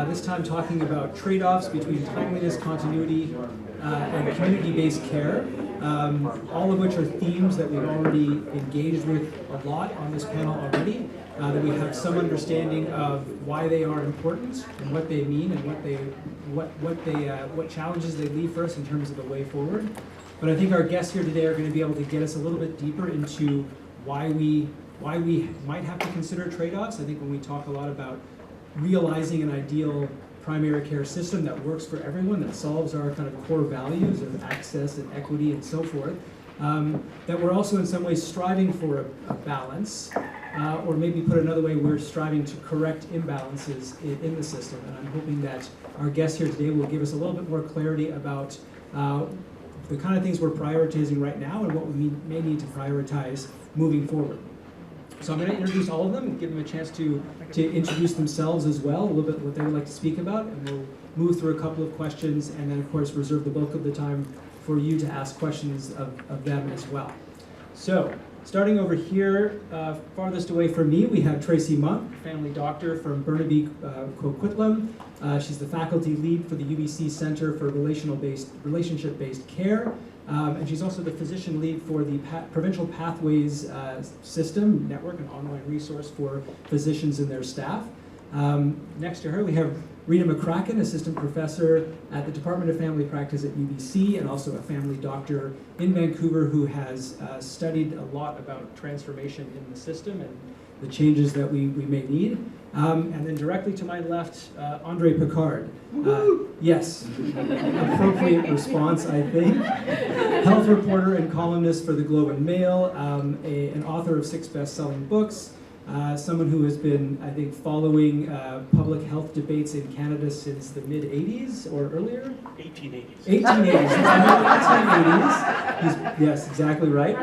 this time talking about trade-offs between timeliness, continuity, and community-based care, all of which are themes that we've already engaged with a lot on this panel already, that we have some understanding of why they are important and what they mean and what challenges they leave for us in terms of the way forward. But I think our guests here today are going to be able to get us a little bit deeper into why we might have to consider trade-offs. I think when we talk a lot about realizing an ideal primary care system that works for everyone, that solves our kind of core values of access and equity and so forth, that we're also in some ways striving for a balance, or maybe put another way, we're striving to correct imbalances in the system. And I'm hoping that our guests here today will give us a little bit more clarity about the kind of things we're prioritizing right now and what we may need to prioritize moving forward. So I'm going to introduce all of them and give them a chance to introduce themselves as well, a little bit what they would like to speak about, and we'll move through a couple of questions and then of course reserve the bulk of the time for you to ask questions of them as well. So starting over here, farthest away from me, we have Tracy Monk, family doctor from Burnaby, Coquitlam. She's the faculty lead for the UBC Centre for Relationship-Based Care. And she's also the physician lead for the Provincial Pathways System Network, an online resource for physicians and their staff. Next to her, we have Rita McCracken, assistant professor at the Department of Family Practice at UBC, and also a family doctor in Vancouver who has studied a lot about transformation in the system and the changes that we may need. And then directly to my left, Andre Picard. Yes, appropriate response, I think. Health reporter and columnist for the Globe and Mail, an author of 6 best-selling books, someone who has been, I think, following public health debates in Canada since the mid-'80s or earlier? 1880s. 1880s. 1880s. Yes, exactly right.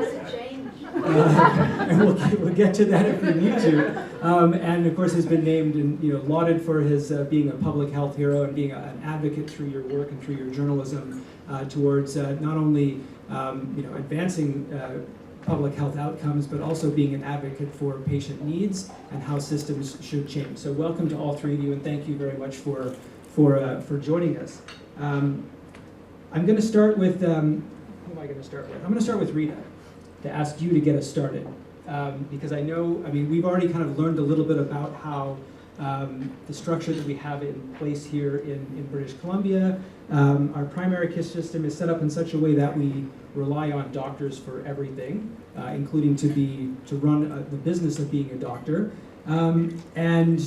And we'll get to that if we need to. And of course, has been named and lauded for his being a public health hero and being an advocate through your work and through your journalism towards not only advancing public health outcomes, but also being an advocate for patient needs and how systems should change. So welcome to all three of you, and thank you very much for joining us. I'm going to start with who am I going to start with? I'm going to start with Rita, to ask you to get us started. Because we've already kind of learned a little bit about how the structure that we have in place here in British Columbia, our primary care system is set up in such a way that we rely on doctors for everything, including to run the business of being a doctor. And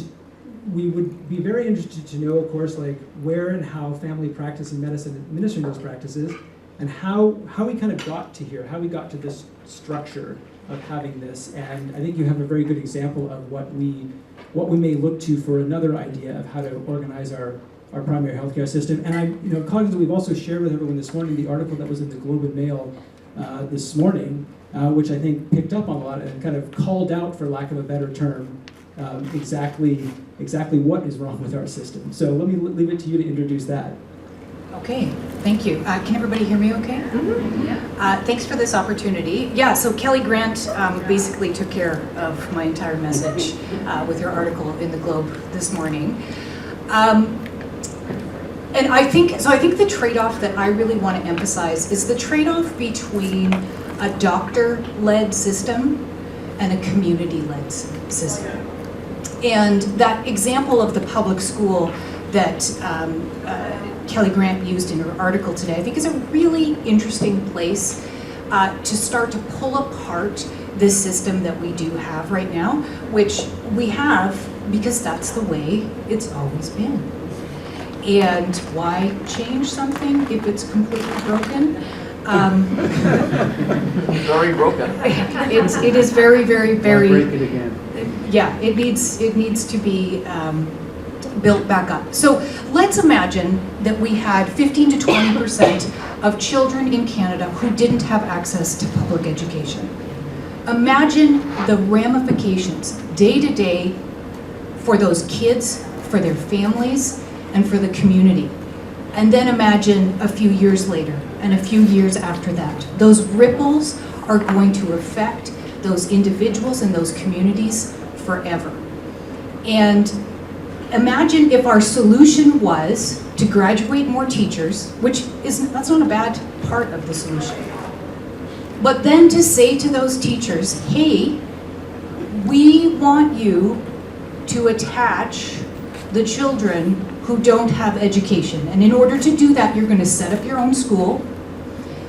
we would be very interested to know, of course, like where and how family practice and medicine administering those practices, and how we kind of got to here, how we got to this structure of having this. And I think you have a very good example of what we may look to for another idea of how to organize our primary healthcare system. And I'm cognizant we've also shared with everyone this morning the article that was in the Globe and Mail this morning, which I think picked up on a lot and kind of called out, for lack of a better term, exactly what is wrong with our system. So let me leave it to you to introduce that. Okay, thank you. Can everybody hear me okay? Mm-hmm. Yeah. Thanks for this opportunity. Yeah, so Kelly Grant basically took care of my entire message with her article in the Globe this morning. And I think the trade-off that I really want to emphasize is the trade-off between a doctor-led system and a community-led system. And that example of the public school that Kelly Grant used in her article today, I think is a really interesting place to start to pull apart this system that we do have right now, which we have because that's the way it's always been. And why change something if it's completely broken? Very broken. It is very, very, very. Break it again. Yeah, it needs to be built back up. So let's imagine that we had 15 to 20% of children in Canada who didn't have access to public education. Imagine the ramifications day to day for those kids, for their families, and for the community. And then imagine a few years later and a few years after that. Those ripples are going to affect those individuals and those communities forever. And imagine if our solution was to graduate more teachers, that's not a bad part of the solution. But then to say to those teachers, hey, we want you to attach the children who don't have education. And in order to do that, you're going to set up your own school.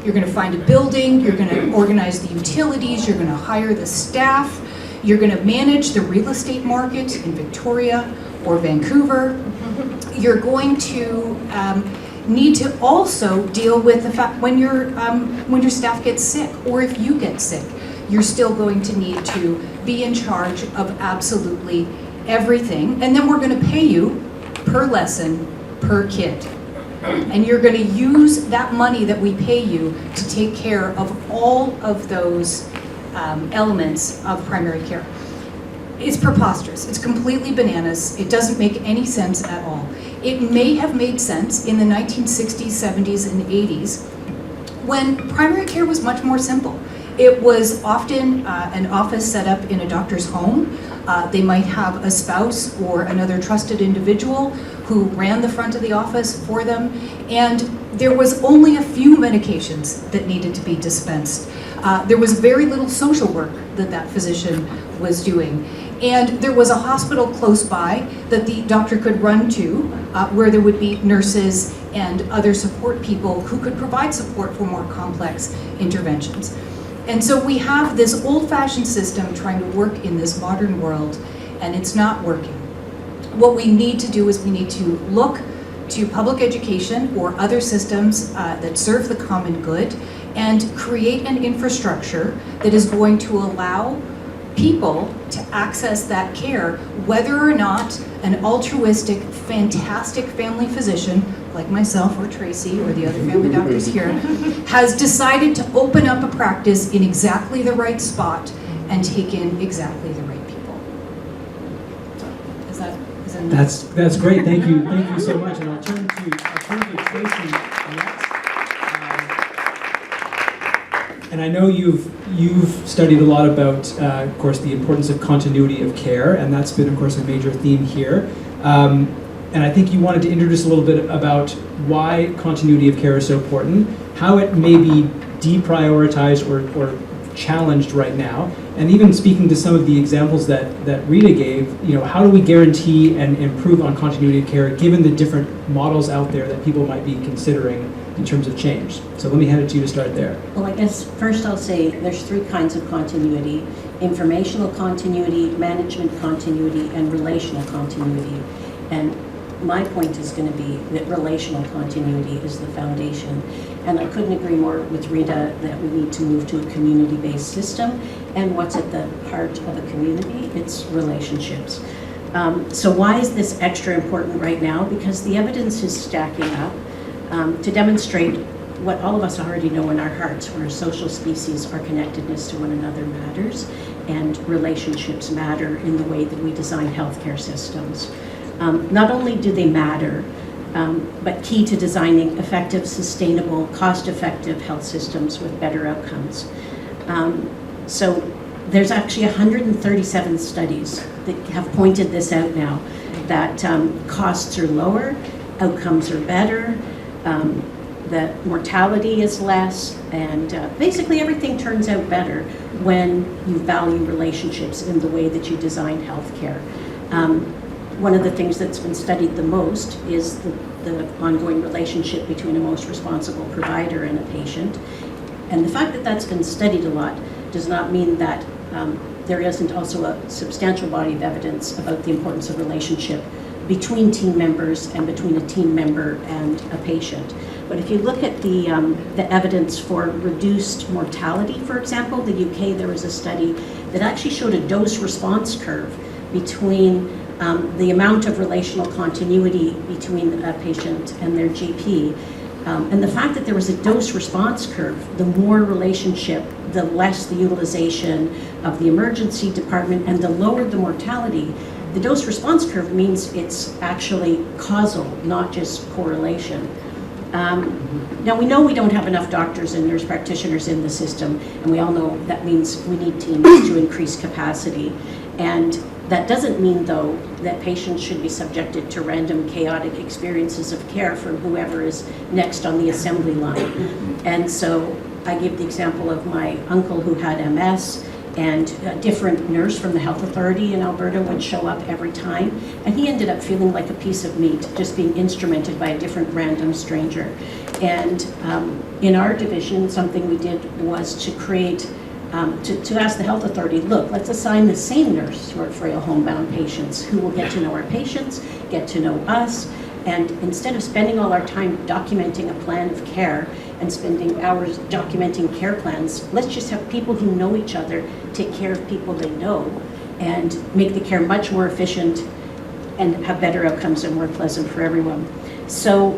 You're going to find a building. You're going to organize the utilities. You're going to hire the staff. You're going to manage the real estate market in Victoria or Vancouver. You're going to need to also deal with the fact when your staff gets sick, or if you get sick, you're still going to need to be in charge of absolutely everything. And then we're going to pay you per lesson, per kid. And you're going to use that money that we pay you to take care of all of those elements of primary care. It's preposterous. It's completely bananas. It doesn't make any sense at all. It may have made sense in the 1960s, 70s, and 80s when primary care was much more simple. It was often an office set up in a doctor's home. They might have a spouse or another trusted individual who ran the front of the office for them, and there was only a few medications that needed to be dispensed. There was very little social work that physician was doing. And there was a hospital close by that the doctor could run to where there would be nurses and other support people who could provide support for more complex interventions. And so we have this old-fashioned system trying to work in this modern world, and it's not working. What we need to do is we need to look to public education or other systems that serve the common good and create an infrastructure that is going to allow people to access that care, whether or not an altruistic, fantastic family physician like myself or Tracy or the other family doctors here has decided to open up a practice in exactly the right spot and take in exactly the right people. Is that That's great. Thank you so much. And I'll turn to Tracy next. And I know you've studied a lot about, of course, the importance of continuity of care, and that's been, of course, a major theme here. And I think you wanted to introduce a little bit about why continuity of care is so important, how it may be deprioritized or challenged right now, and even speaking to some of the examples that Rita gave, how do we guarantee and improve on continuity of care given the different models out there that people might be considering in terms of change? So let me hand it to you to start there. Well, I guess first I'll say there's three kinds of continuity: informational continuity, management continuity, and relational continuity. And my point is going to be that relational continuity is the foundation. And I couldn't agree more with Rita that we need to move to a community-based system. And what's at the heart of a community? It's relationships. So why is this extra important right now? Because the evidence is stacking up to demonstrate what all of us already know in our hearts. We're a social species, our connectedness to one another matters, and relationships matter in the way that we design healthcare systems. Not only do they matter, but key to designing effective, sustainable, cost-effective health systems with better outcomes. So there's actually 137 studies that have pointed this out now, that costs are lower, outcomes are better, the mortality is less, and basically everything turns out better when you value relationships in the way that you design healthcare. One of the things that's been studied the most is the ongoing relationship between a most responsible provider and a patient. And the fact that that's been studied a lot does not mean that there isn't also a substantial body of evidence about the importance of relationship between team members and between a team member and a patient. But if you look at the evidence for reduced mortality, for example, the UK, there was a study that actually showed a dose-response curve between the amount of relational continuity between a patient and their GP. And the fact that there was a dose-response curve, the more relationship, the less the utilization of the emergency department, and the lower the mortality. The dose-response curve means it's actually causal, not just correlation. Now we know we don't have enough doctors and nurse practitioners in the system, and we all know that means we need teams to increase capacity. And That doesn't mean, though, that patients should be subjected to random chaotic experiences of care from whoever is next on the assembly line. And so I give the example of my uncle who had MS, and a different nurse from the health authority in Alberta would show up every time, and he ended up feeling like a piece of meat, just being instrumented by a different random stranger. And in our division, something we did was to create, to ask the health authority, look, let's assign the same nurse to our frail homebound patients who will get to know our patients, get to know us, and instead of spending all our time documenting a plan of care and spending hours documenting care plans, let's just have people who know each other take care of people they know and make the care much more efficient and have better outcomes and more pleasant for everyone. So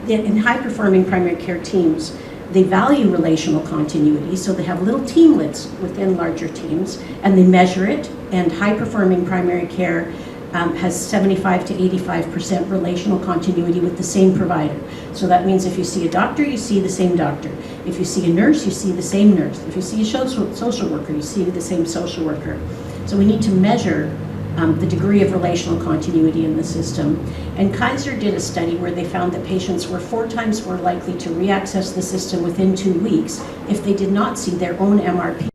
in high-performing primary care teams, they value relational continuity, so they have little teamlets within larger teams, and they measure it, and high-performing primary care has 75 to 85% relational continuity with the same provider. So that means if you see a doctor, you see the same doctor. If you see a nurse, you see the same nurse. If you see a social worker, you see the same social worker. So we need to measure the degree of relational continuity in the system. And Kaiser did a study where they found that patients were 4 times more likely to reaccess the system within 2 weeks if they did not see their own MRP.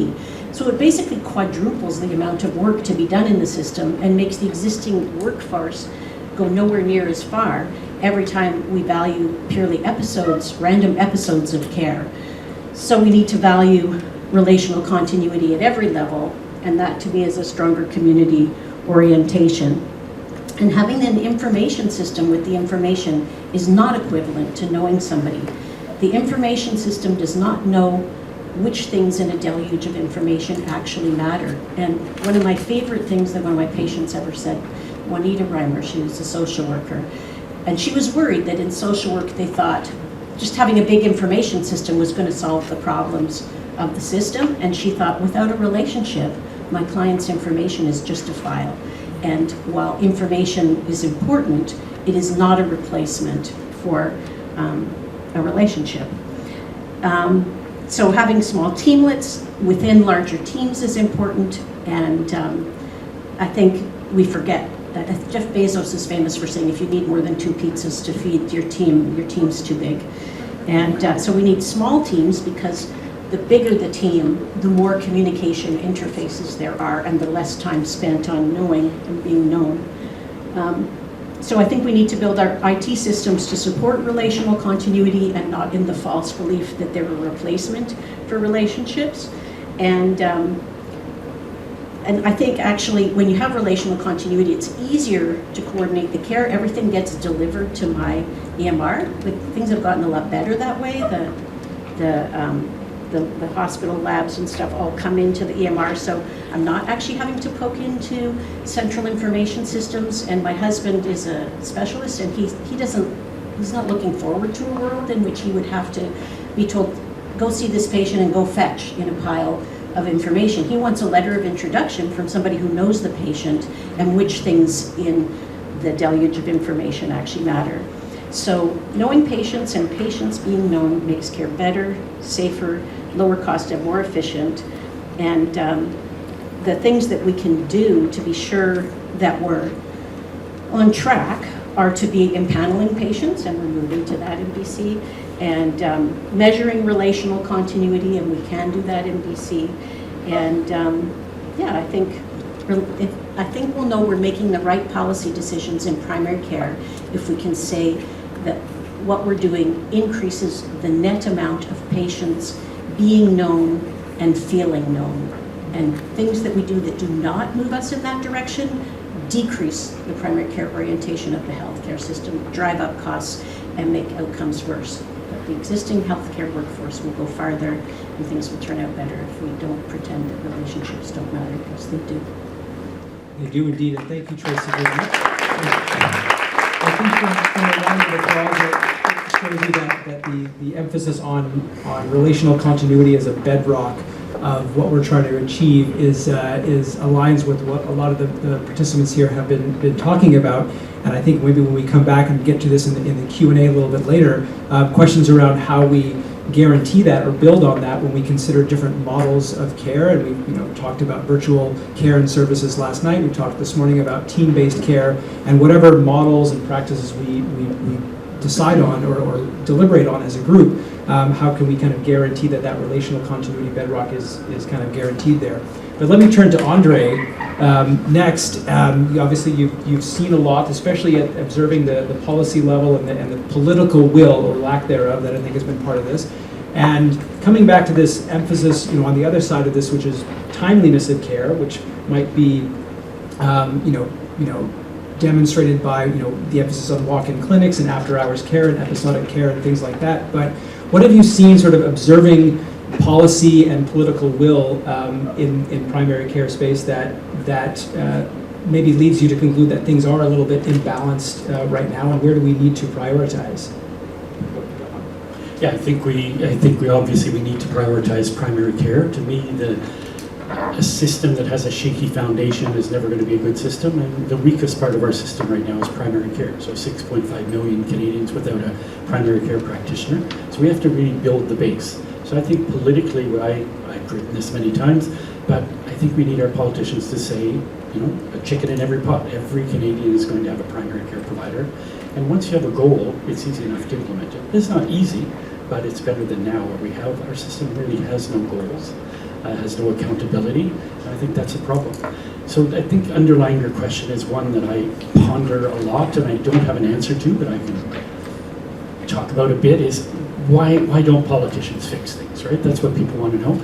So it basically quadruples the amount of work to be done in the system and makes the existing workforce go nowhere near as far every time we value purely episodes, random episodes of care. So we need to value relational continuity at every level, and that to me is a stronger community orientation. And having an information system with the information is not equivalent to knowing somebody. The information system does not know which things in a deluge of information actually matter. And one of my favorite things that one of my patients ever said, Juanita Reimer, she was a social worker, and she was worried that in social work they thought just having a big information system was going to solve the problems of the system, and she thought without a relationship, my client's information is just a file. And while information is important, it is not a replacement for a relationship. So having small teamlets within larger teams is important, and I think we forget that Jeff Bezos is famous for saying if you need more than 2 pizzas to feed your team's too big. And so we need small teams because the bigger the team, the more communication interfaces there are and the less time spent on knowing and being known. So I think we need to build our IT systems to support relational continuity and not in the false belief that they're a replacement for relationships. And I think actually when you have relational continuity, it's easier to coordinate the care. Everything gets delivered to my EMR. Like, things have gotten a lot better that way. The hospital labs and stuff all come into the EMR, so I'm not actually having to poke into central information systems. And my husband is a specialist, and he's not looking forward to a world in which he would have to be told, go see this patient and go fetch in a pile of information. He wants a letter of introduction from somebody who knows the patient and which things in the deluge of information actually matter. So knowing patients and patients being known makes care better, safer, lower cost, and more efficient. And the things that we can do to be sure that we're on track are to be empaneling patients, and we're moving to that in BC, and measuring relational continuity, and we can do that in BC. And yeah, I think we'll know we're making the right policy decisions in primary care if we can say that what we're doing increases the net amount of patients being known and feeling known. And things that we do that do not move us in that direction decrease the primary care orientation of the healthcare system, drive up costs, and make outcomes worse. But the existing healthcare workforce will go farther, and things will turn out better if we don't pretend that relationships don't matter, because they do. They do indeed, and thank you, Tracy, very much. I think from a round of applause, it shows you that the emphasis on relational continuity as a bedrock of what we're trying to achieve is aligns with what a lot of the participants here have been talking about. And I think maybe when we come back and get to this in the Q&A a little bit later, questions around how we guarantee that or build on that when we consider different models of care. And we talked about virtual care and services last night. We talked this morning about team-based care, and whatever models and practices we decide on or deliberate on as a group, how can we kind of guarantee that relational continuity bedrock is kind of guaranteed there. But let me turn to Andre next. Obviously, you've seen a lot, especially at observing the policy level and the political will or lack thereof that I think has been part of this. And coming back to this emphasis, on the other side of this, which is timeliness of care, which might be, demonstrated by the emphasis on walk-in clinics and after-hours care and episodic care and things like that. But what have you seen, sort of observing policy and political will in primary care space that maybe leads you to conclude that things are a little bit imbalanced right now, and where do we need to prioritize? Yeah, I think we obviously need to prioritize primary care. To me, a system that has a shaky foundation is never going to be a good system, and the weakest part of our system right now is primary care. So 6.5 million Canadians without a primary care practitioner. So we have to really build the base. So I think politically, I've written this many times, but I think we need our politicians to say, a chicken in every pot. Every Canadian is going to have a primary care provider. And once you have a goal, it's easy enough to implement it. It's not easy, but it's better than now where our system really has no goals. Has no accountability, and I think that's a problem. So I think underlying your question is one that I ponder a lot and I don't have an answer to, but I can talk about a bit, is why don't politicians fix things, right? That's what people want to know.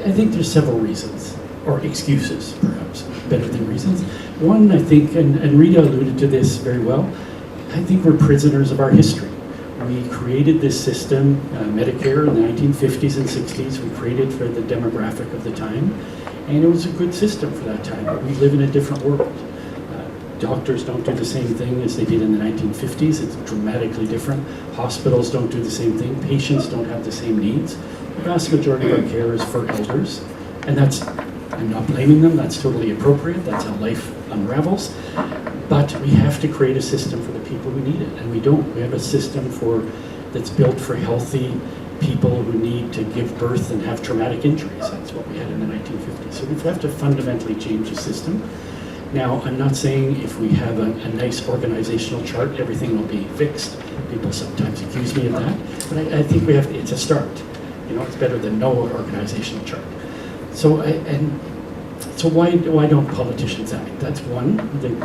I think there's several reasons, or excuses perhaps, better than reasons. One, I think, and Rita alluded to this very well, I think we're prisoners of our history. We created this system, Medicare, in the 1950s and 60s. We created for the demographic of the time, and it was a good system for that time, but we live in a different world. Doctors don't do the same thing as they did in the 1950s. It's dramatically different. Hospitals don't do the same thing. Patients don't have the same needs. The vast majority of our care is for elders, and I'm not blaming them, that's totally appropriate. That's how life unravels. But we have to create a system for the people who need it, and we don't. We have a system that's built for healthy people who need to give birth and have traumatic injuries. That's what we had in the 1950s. So we have to fundamentally change the system. Now, I'm not saying if we have a nice organizational chart, everything will be fixed. People sometimes accuse me of that, but I think it's a start. It's better than no organizational chart. So why don't politicians act? That's one. They're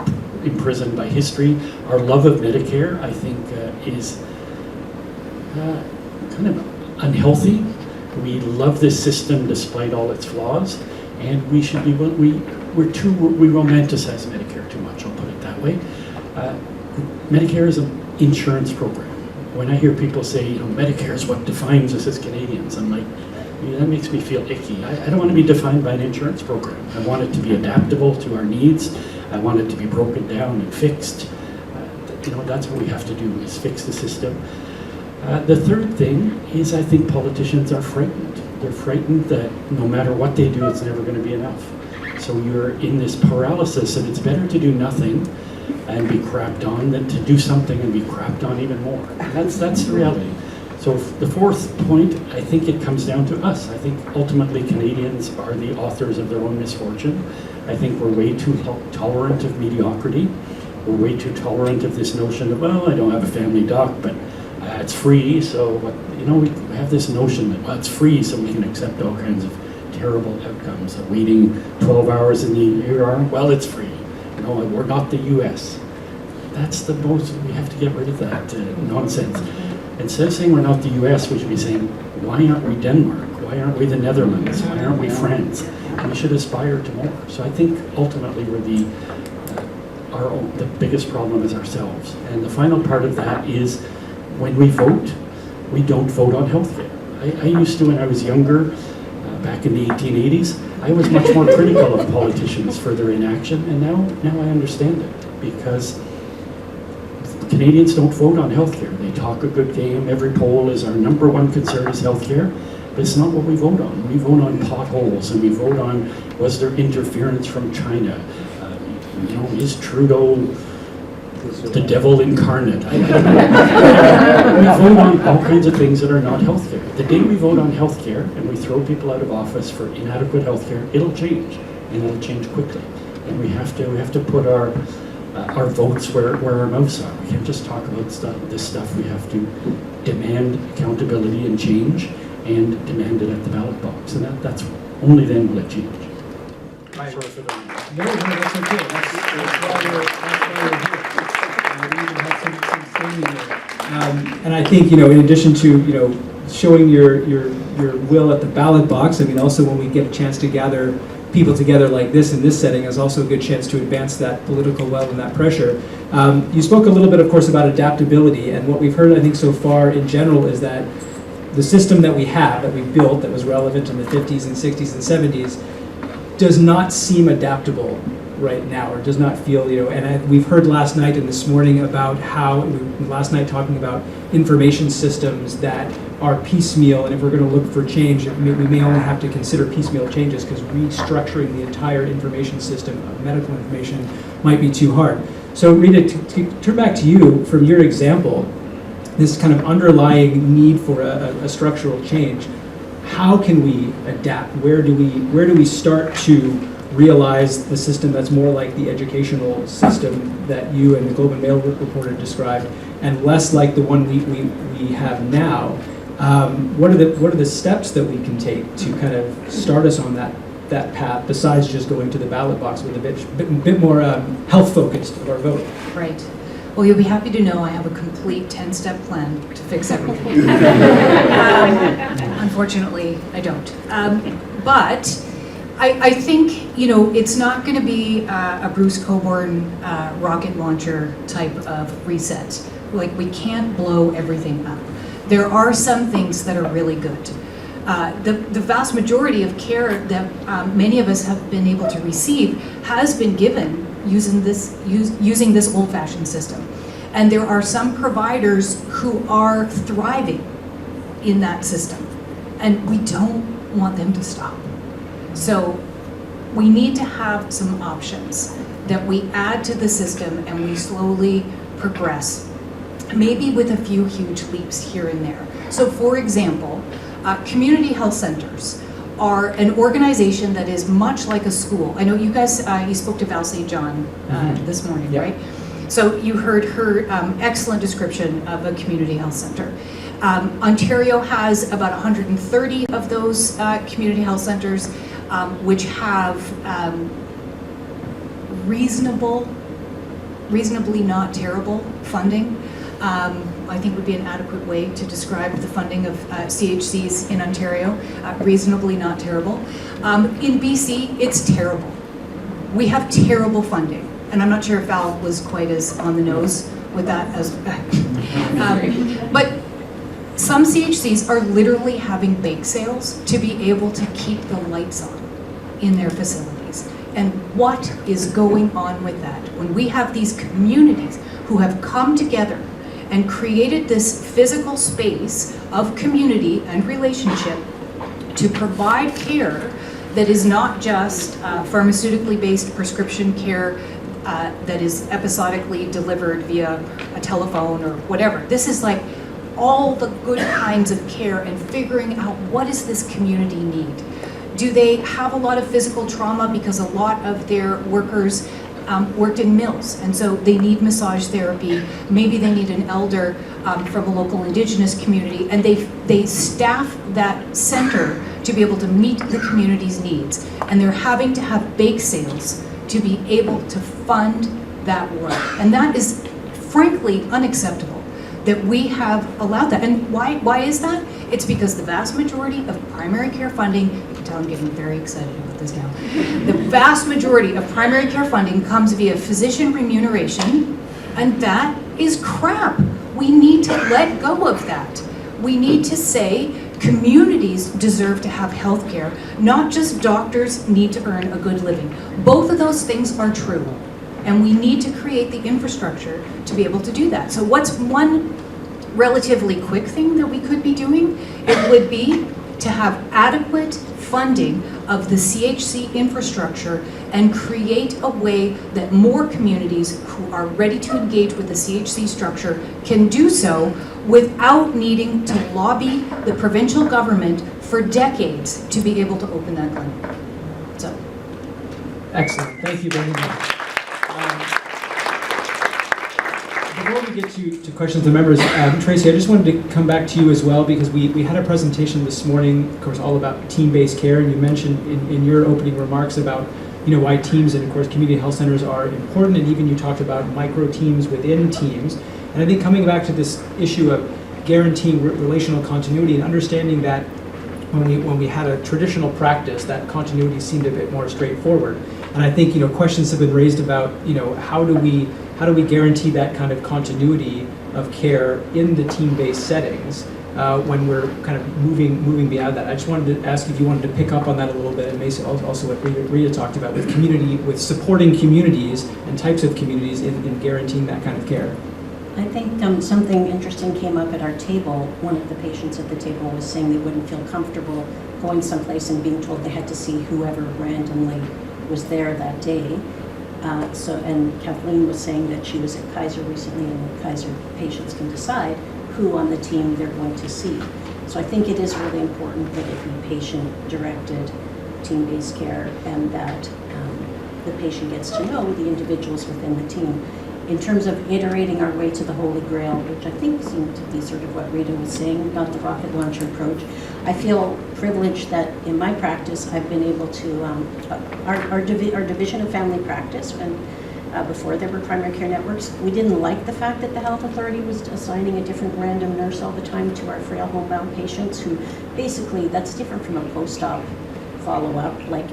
imprisoned by history. Our love of Medicare, I think, is kind of unhealthy. We love this system despite all its flaws, and we romanticize Medicare too much. I'll put it that way. Medicare is an insurance program. When I hear people say, Medicare is what defines us as Canadians, I'm like, that makes me feel icky. I don't want to be defined by an insurance program. I want it to be adaptable to our needs. I want it to be broken down and fixed. That's what we have to do, is fix the system. The third thing is I think politicians are frightened. They're frightened that no matter what they do, it's never going to be enough. So you're in this paralysis, and it's better to do nothing and be crapped on than to do something and be crapped on even more. That's the reality. So the fourth point, I think it comes down to us. I think ultimately Canadians are the authors of their own misfortune. I think we're way too tolerant of mediocrity. We're way too tolerant of this notion of, I don't have a family doc, but it's free, so we have this notion that, it's free, so we can accept all kinds of terrible outcomes. Waiting 12 hours in the ER, it's free. We're not the US. That's we have to get rid of that nonsense. Instead of saying we're not the US, we should be saying, why aren't we Denmark? Why aren't we the Netherlands? Why aren't we France? We should aspire to more. So I think ultimately we're the biggest problem is ourselves. And the final part of that is when we vote, we don't vote on healthcare. I used to, when I was younger, back in the 1880s, I was much more critical of politicians for their inaction, and now I understand it, because Canadians don't vote on healthcare. They talk a good game. Every poll is our number one concern is healthcare, but it's not what we vote on. We vote on potholes, and we vote on, was there interference from China? Is Trudeau the devil incarnate. We vote on all kinds of things that are not healthcare. The day we vote on healthcare and we throw people out of office for inadequate healthcare, it'll change, and it'll change quickly. And we have to put our votes where our mouths are. We can't just talk about this stuff. We have to demand accountability and change, and demand it at the ballot box. And that's only then will it change. Right. Sorry for the- No, that's okay. That's why we're here. We even had some training there. And I think, in addition to, showing your will at the ballot box, I mean, also when we get a chance to gather people together like this in this setting is also a good chance to advance that political will and that pressure. You spoke a little bit, of course, about adaptability, and what we've heard, I think, so far in general is that the system that we have, that we built, that was relevant in the 50s and 60s and 70s, does not seem adaptable right now, or does not feel, we've heard last night and this morning about how, last night talking about information systems that are piecemeal, and if we're going to look for change, we may only have to consider piecemeal changes because restructuring the entire information system of medical information might be too hard. So Rita, to turn back to you, from your example, this kind of underlying need for a structural change, how can we adapt? Where do we start to realize the system that's more like the educational system that you and the Globe and Mail reporter described, and less like the one we have now? What are the steps that we can take to kind of start us on that path, besides just going to the ballot box with a bit more health focused of our vote? Right. Well, you'll be happy to know I have a complete 10-step plan to fix everything. Unfortunately, I don't. But I think, it's not going to be a Bruce Coburn rocket launcher type of reset. Like, we can't blow everything up. There are some things that are really good. The vast majority of care that many of us have been able to receive has been given using this old-fashioned system. And there are some providers who are thriving in that system, and we don't want them to stop. So we need to have some options that we add to the system and we slowly progress, maybe with a few huge leaps here and there. So for example, community health centers are an organization that is much like a school. I know you guys, you spoke to Val St. John this morning, right? So you heard her excellent description of a community health center. Ontario has about 130 of those community health centers, which have reasonably not terrible funding. I think would be an adequate way to describe the funding of CHCs in Ontario, reasonably not terrible. In BC, it's terrible. We have terrible funding, and I'm not sure if Val was quite as on the nose with that as, but some CHCs are literally having bake sales to be able to keep the lights on in their facilities. And what is going on with that? When we have these communities who have come together and created this physical space of community and relationship to provide care that is not just pharmaceutically based prescription care that is episodically delivered via a telephone or whatever. This is like all the good kinds of care and figuring out what does this community need. Do they have a lot of physical trauma because a lot of their workers worked in mills, and so they need massage therapy. Maybe they need an elder from a local Indigenous community, and they staff that center to be able to meet the community's needs. And they're having to have bake sales to be able to fund that work. And that is frankly unacceptable that we have allowed that. And why is that? It's because the vast majority of primary care funding, you can tell I'm getting very excited about this now. The vast majority of primary care funding comes via physician remuneration, and that is crap. We need to let go of that. We need to say communities deserve to have health care, not just doctors need to earn a good living. Both of those things are true, and we need to create the infrastructure to be able to do that. So what's one relatively quick thing that we could be doing? It would be to have adequate funding of the CHC infrastructure and create a way that more communities who are ready to engage with the CHC structure can do so without needing to lobby the provincial government for decades to be able to open that clinic. So. Excellent, thank you very much. Before we get to questions of the members, Tracy, I just wanted to come back to you as well, because we had a presentation this morning, of course, all about team-based care, and you mentioned in your opening remarks about why teams and, of course, community health centers are important, and even you talked about micro teams within teams. And I think coming back to this issue of guaranteeing relational continuity and understanding that when we had a traditional practice, that continuity seemed a bit more straightforward. And I think questions have been raised about how do we guarantee that kind of continuity of care in the team-based settings when we're kind of moving beyond that. I just wanted to ask if you wanted to pick up on that a little bit, and also what Rita talked about with supporting communities and types of communities in guaranteeing that kind of care. I think something interesting came up at our table. One of the patients at the table was saying they wouldn't feel comfortable going someplace and being told they had to see whoever randomly was there that day. And Kathleen was saying that she was at Kaiser recently, and the Kaiser patients can decide who on the team they're going to see. So I think it is really important that it be patient-directed, team-based care, and that the patient gets to know the individuals within the team. In terms of iterating our way to the Holy Grail, which I think seemed to be sort of what Rita was saying about the rocket launcher approach, I feel privileged that in my practice I've been able to, our division of family practice, and before there were primary care networks, we didn't like the fact that the health authority was assigning a different random nurse all the time to our frail homebound patients, who basically, that's different from a post-op follow-up. Like,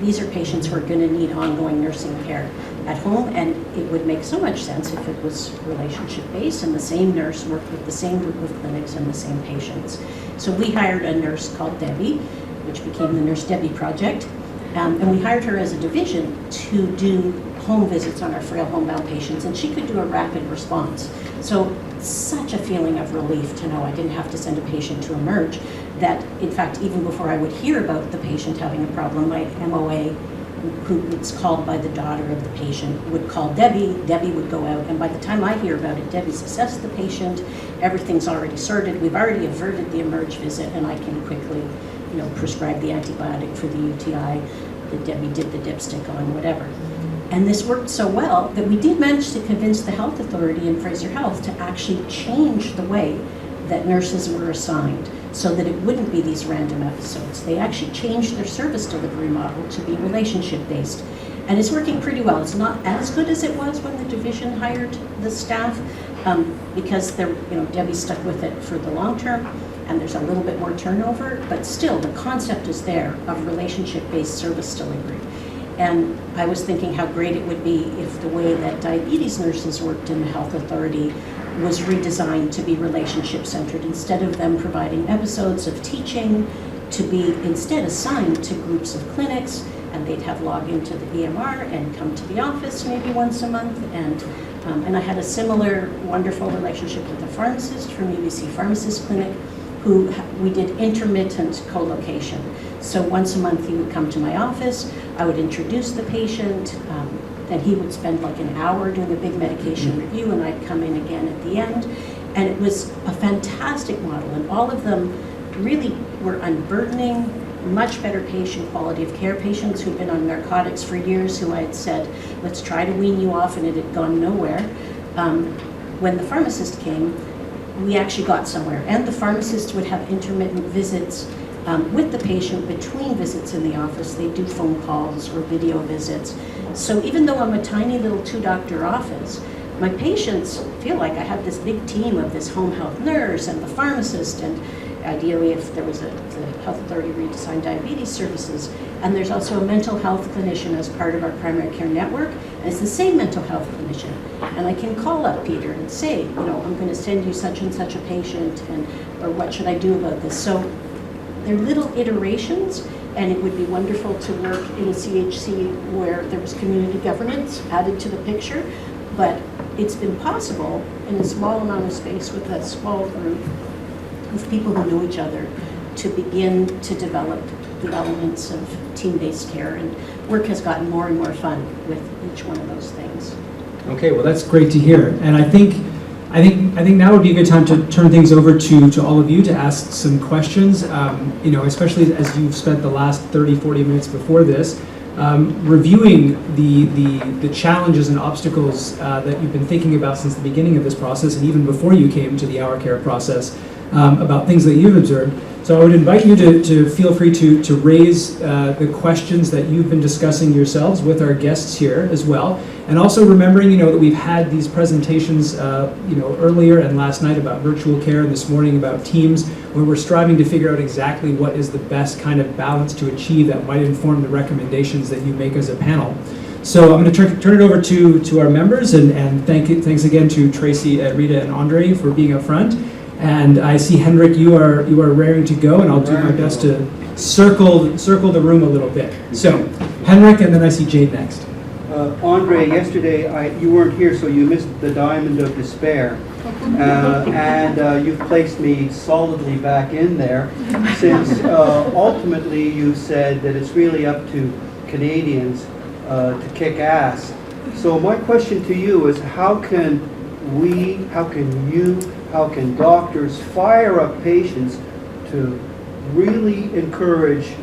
these are patients who are going to need ongoing nursing care at home, and it would make so much sense if it was relationship-based and the same nurse worked with the same group of clinics and the same patients. So we hired a nurse called Debbie, which became the Nurse Debbie Project, and we hired her as a division to do home visits on our frail homebound patients, and she could do a rapid response. So such a feeling of relief to know I didn't have to send a patient to emerge, that in fact even before I would hear about the patient having a problem, my MOA, who was called by the daughter of the patient, would call Debbie. Debbie would go out, and by the time I hear about it, Debbie's assessed the patient, everything's already sorted, we've already averted the emerge visit, and I can quickly prescribe the antibiotic for the UTI that Debbie did the dipstick on, whatever. And this worked so well that we did manage to convince the health authority in Fraser Health to actually change the way that nurses were assigned so that it wouldn't be these random episodes. They actually changed their service delivery model to be relationship-based. And it's working pretty well. It's not as good as it was when the division hired the staff, because Debbie stuck with it for the long term, and there's a little bit more turnover, but still the concept is there of relationship-based service delivery. And I was thinking how great it would be if the way that diabetes nurses worked in the health authority was redesigned to be relationship-centered, instead of them providing episodes of teaching, to be instead assigned to groups of clinics, and they'd have login to the EMR and come to the office maybe once a month. And I had a similar wonderful relationship with a pharmacist from UBC Pharmacist Clinic, who we did intermittent co-location. So once a month he would come to my office, I would introduce the patient, then he would spend like an hour doing a big medication review, and I'd come in again at the end. And it was a fantastic model, and all of them really were unburdening, much better patient quality of care. Patients who'd been on narcotics for years, who I had said, let's try to wean you off, and it had gone nowhere. When the pharmacist came, we actually got somewhere, and the pharmacist would have intermittent visits with the patient between visits in the office. They do phone calls or video visits. So even though I'm a tiny little 2-doctor office, my patients feel like I have this big team of this home health nurse and the pharmacist, and ideally if there was the health authority redesigned diabetes services. And there's also a mental health clinician as part of our primary care network, and it's the same mental health clinician. And I can call up Peter and say, I'm going to send you such and such a patient, or what should I do about this? So they're little iterations, and it would be wonderful to work in a CHC where there was community governance added to the picture, but it's been possible in a small amount of space with a small group of people who know each other to begin to develop the elements of team-based care. And work has gotten more and more fun with each one of those things. Okay, well, that's great to hear. And I think now would be a good time to turn things over to all of you to ask some questions, especially as you've spent the last 30, 40 minutes before this reviewing the challenges and obstacles that you've been thinking about since the beginning of this process and even before you came to the OurCare process about things that you've observed. So I would invite you to feel free to raise the questions that you've been discussing yourselves with our guests here as well. And also remembering, that we've had these presentations, earlier and last night about virtual care and this morning about teams, where we're striving to figure out exactly what is the best kind of balance to achieve that might inform the recommendations that you make as a panel. So I'm going to turn it over to our members and thanks again to Tracy, Rita, and Andre for being up front. And I see Henrik, you are raring to go, and I'll do my best to circle the room a little bit. So Henrik, and then I see Jade next. Andre, yesterday you weren't here, so you missed the Diamond of Despair, and you've placed me solidly back in there, since ultimately you said that it's really up to Canadians to kick ass. So my question to you is, how can doctors fire up patients to really encourage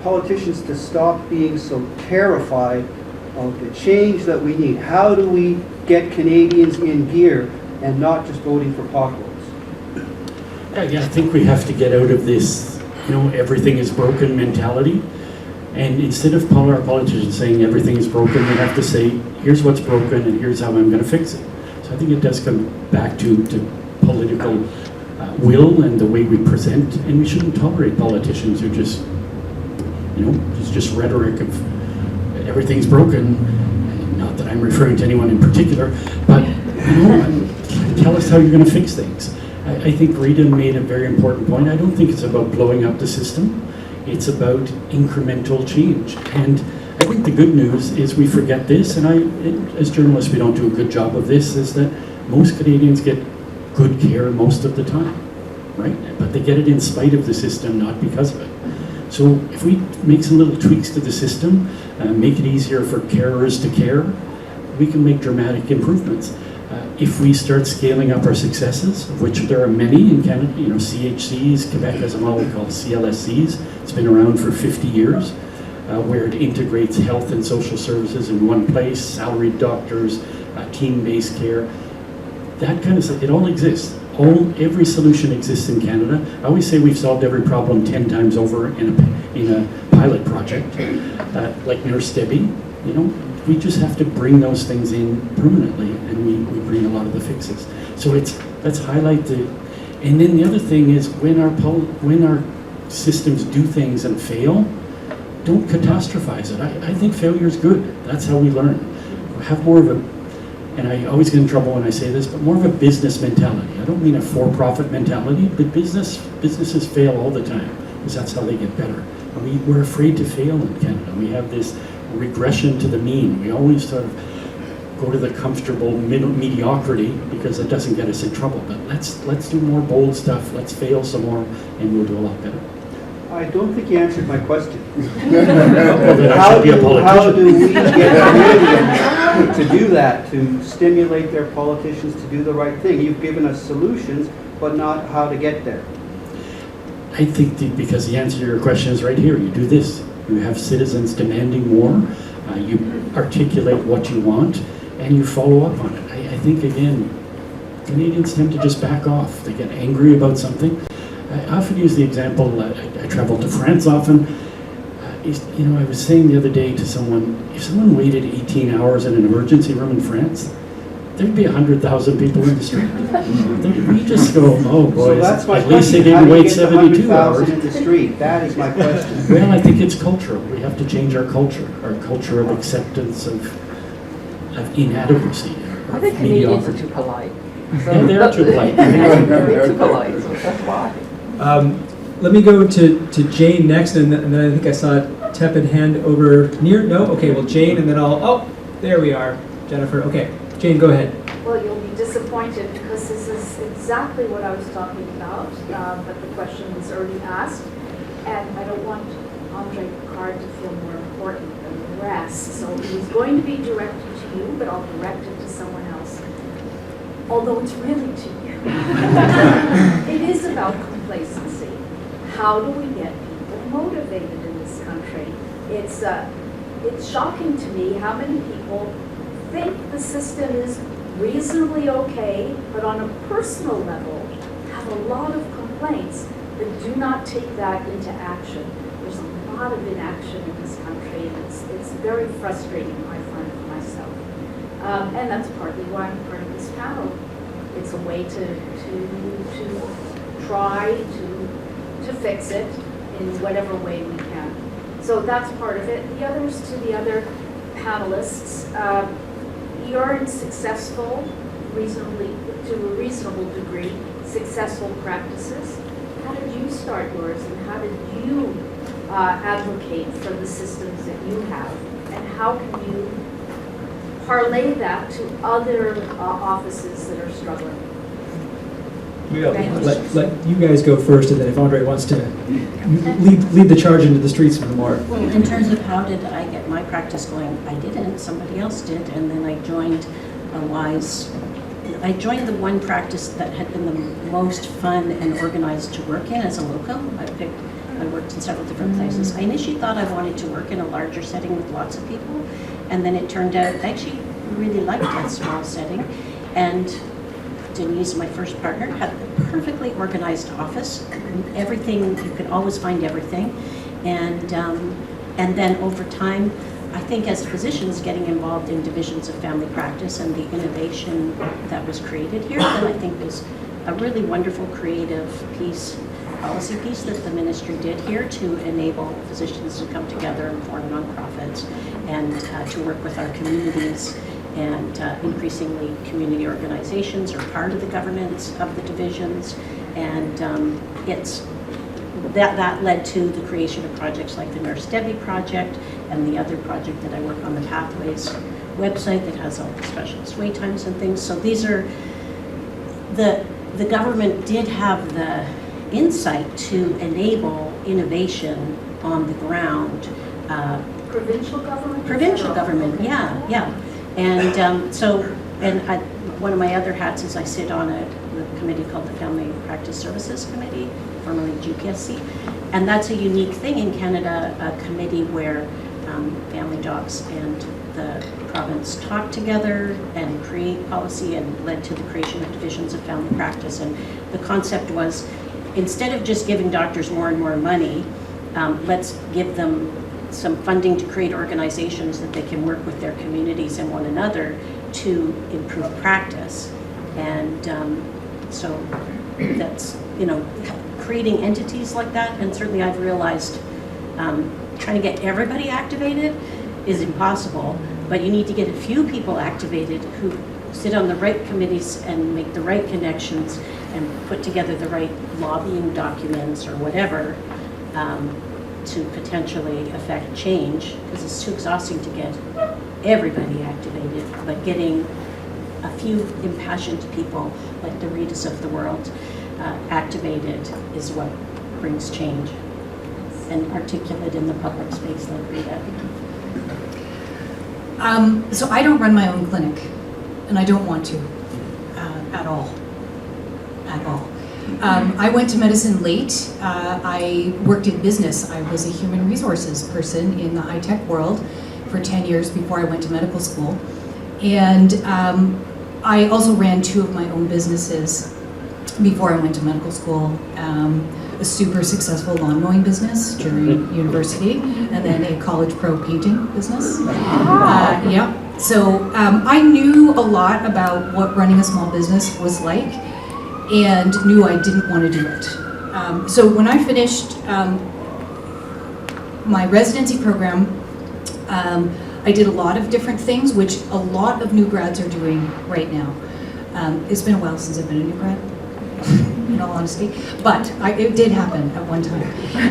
politicians to stop being so terrified of the change that we need? How do we get Canadians in gear and not just voting for potholes? Yeah, I think we have to get out of this, everything is broken mentality. And instead of our politicians saying everything is broken, we have to say, here's what's broken and here's how I'm going to fix it. So I think it does come back to political will and the way we present, and we shouldn't tolerate politicians who just, it's just rhetoric of everything's broken. Not that I'm referring to anyone in particular, but tell us how you're going to fix things. I think Rita made a very important point. I don't think it's about blowing up the system. It's about incremental change. And I think the good news is we forget this, and as journalists we don't do a good job of this, is that most Canadians get good care most of the time, right? But they get it in spite of the system, not because of it. So if we make some little tweaks to the system, make it easier for carers to care, we can make dramatic improvements. If we start scaling up our successes, of which there are many in Canada, CHCs, Quebec has a model called CLSCs. It's been around for 50 years, where it integrates health and social services in one place, salaried doctors, team-based care. That kind of stuff, it all exists. Every solution exists in Canada. I always say we've solved every problem 10 times over in a pilot project, like Nurse Debbie. We just have to bring those things in permanently, and we bring a lot of the fixes. So let's highlight and then the other thing is when our systems do things and fail, don't catastrophize it. I think failure is good. That's how we learn. Have more of and I always get in trouble when I say this, but more of a business mentality. I don't mean a for-profit mentality, but businesses fail all the time, because that's how they get better. And we're afraid to fail in Canada. We have this regression to the mean. We always sort of go to the comfortable mediocrity because it doesn't get us in trouble. But let's do more bold stuff. Let's fail some more, and we'll do a lot better. I don't think you answered my question. How do we get Canadians to do that, to stimulate their politicians to do the right thing? You've given us solutions, but not how to get there. I think because the answer to your question is right here. You do this. You have citizens demanding more. You articulate what you want, and you follow up on it. I think, again, Canadians tend to just back off. They get angry about something. I often use the example, I travel to France often. I was saying the other day to someone, if someone waited 18 hours in an emergency room in France, there'd be 100,000 people in the street. We just go, oh boy, so that's my at least they question. didn't wait 72 hours. In the street? That is my question. Well, I think it's cultural. We have to change our culture of acceptance of inadequacy. I think Canadians are too polite. Yeah, they're too polite. They're too polite, so that's why. Let me go to Jane next, and then I think I saw a tepid hand over near. No? Okay, well, Jane, and then there we are. Jennifer, okay. Jane, go ahead. Well, you'll be disappointed because this is exactly what I was talking about, but the question was already asked, and I don't want Andre Picard to feel more important than the rest. So he's going to be directed to you, but I'll direct it to someone else. Although it's really to you. It is about complacency. How do we get people motivated in this country? It's shocking to me how many people think the system is reasonably okay, but on a personal level have a lot of complaints, but do not take that into action. There's a lot of inaction in this country, and it's very frustrating, I find, for myself. And that's partly why I'm part of this panel. It's a way to try to fix it in whatever way we can. So that's part of it. The others, to the other panelists, you're successful, to a reasonable degree, successful practices. How did you start yours, and how did you advocate for the systems that you have? And how can you parlay that to other offices that are struggling? Let you guys go first, and then if Andre wants to lead the charge into the streets some more. Well, in terms of how did I get my practice going, I didn't, somebody else did, and then I joined the one practice that had been the most fun and organized to work in as a locum. I worked in several different places. I initially thought I wanted to work in a larger setting with lots of people, and then it turned out I actually really liked that small setting. And Denise, my first partner, had a perfectly organized office. Everything, you could always find everything. And then over time, I think as physicians getting involved in divisions of family practice and the innovation that was created here, that I think is a really wonderful creative piece, policy piece that the ministry did here to enable physicians to come together and form nonprofits and to work with our communities. And increasingly community organizations are part of the governance of the divisions, and that led to the creation of projects like the Nurse Debbie project and the other project that I work on, the Pathways website that has all the specialist wait times and things. So these are, the government did have the insight to enable innovation on the ground. Provincial government? Provincial government, yeah. And one of my other hats is I sit on a committee called the Family Practice Services Committee, formerly GPSC, and that's a unique thing in Canada, a committee where family docs and the province talk together and create policy, and led to the creation of divisions of family practice. And the concept was, instead of just giving doctors more and more money, let's give them some funding to create organizations that they can work with their communities and one another to improve practice. And so that's, creating entities like that. And certainly I've realized trying to get everybody activated is impossible, but you need to get a few people activated who sit on the right committees and make the right connections and put together the right lobbying documents or whatever to potentially affect change, because it's too exhausting to get everybody activated, but getting a few impassioned people like the Ritas of the world activated is what brings change, and articulate in the public space like Rita. So I don't run my own clinic, and I don't want to at all. I went to medicine late. I worked in business. I was a human resources person in the high-tech world for 10 years before I went to medical school. And I also ran 2 of my own businesses before I went to medical school. A super successful lawn mowing business during university, and then a college pro painting business. So I knew a lot about what running a small business was like, and knew I didn't want to do it. So when I finished my residency program, I did a lot of different things, which a lot of new grads are doing right now. It's been a while since I've been a new grad, in all honesty, but it did happen at one time.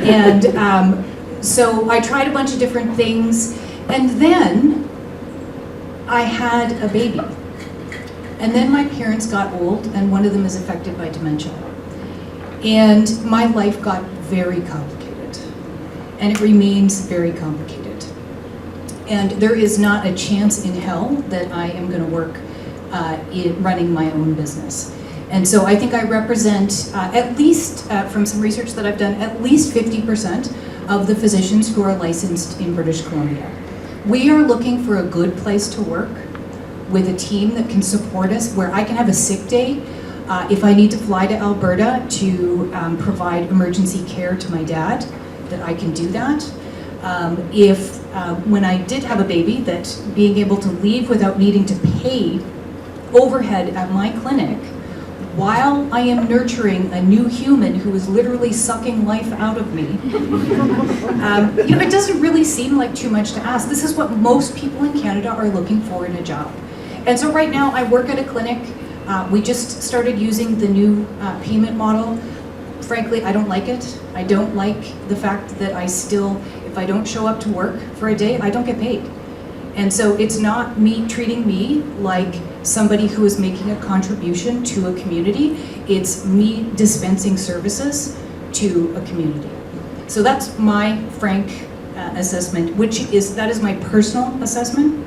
And so I tried a bunch of different things, and then I had a baby. And then my parents got old, and one of them is affected by dementia. And my life got very complicated. and it remains very complicated. And there is not a chance in hell that I am going to work in running my own business. And so I think I represent, at least from some research that I've done, at least 50% of the physicians who are licensed in British Columbia. We are looking for a good place to work with a team that can support us, where I can have a sick day if I need to fly to Alberta to provide emergency care to my dad, that I can do that. When I did have a baby, that being able to leave without needing to pay overhead at my clinic while I am nurturing a new human who is literally sucking life out of me. It doesn't really seem like too much to ask. This is what most people in Canada are looking for in a job. And so right now I work at a clinic. We just started using the new payment model. Frankly, I don't like it. I don't like the fact that I still, if I don't show up to work for a day, I don't get paid. And so it's not me treating me like somebody who is making a contribution to a community. It's me dispensing services to a community. So that's my frank assessment, that is my personal assessment.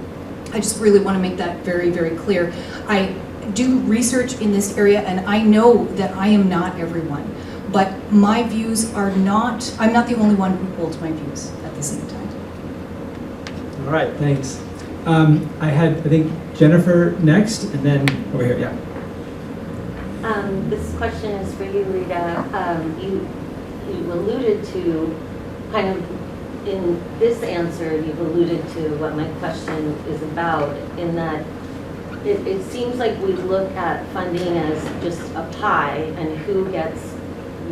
I just really want to make that very, very clear. I do research in this area, and I know that I am not everyone, but my views are not, I'm not the only one who holds my views at the same time. All right, thanks. I think, Jennifer next, and then over here, yeah. This question is for you, Rita. You alluded to, kind of, in this answer, you've alluded to what my question is about, in that it seems like we look at funding as just a pie, and who gets